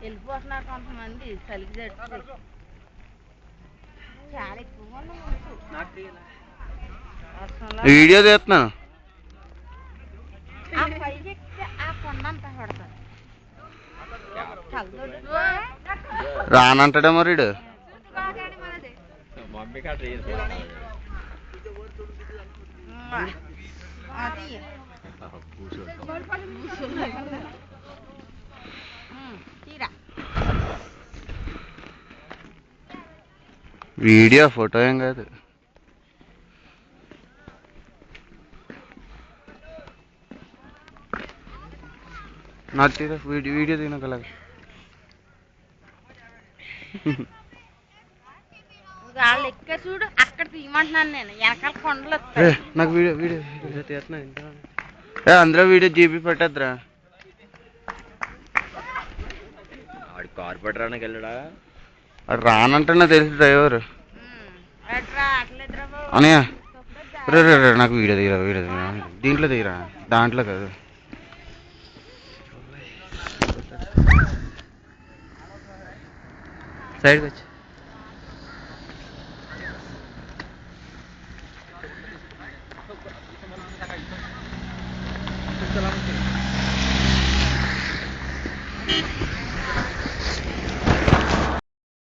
వెళ్ళిపోతున్నారు కొంతమంది చలికి జట్టు చాలా ఎక్కువగా వీడియో తీస్తున్నాను. ఆ కొండ అంతా పడతారు రానంటాడే మరి వీడియో ఫోటో ఏం కాదు. నాకు తీరా వీడియో తినగలగా వాళ్ళు ఎక్క చూడు అక్కడ తీయమంటున్నాను నేను వెనకాల కొండలు నాకు వీడియో వీడియో తీస్తున్నా అందరూ వీడియో జీబీ పెట్టద్దురా. ఆడు కార్ పట్టడానికి వెళ్ళడా రానంటున్నా తెలుసు డ్రైవర్ అనయ్య. రే రే రే నాకు వీడియో తీయరా దీంట్లో తీయరా దాంట్లో కాదు. సైడ్కి వచ్చి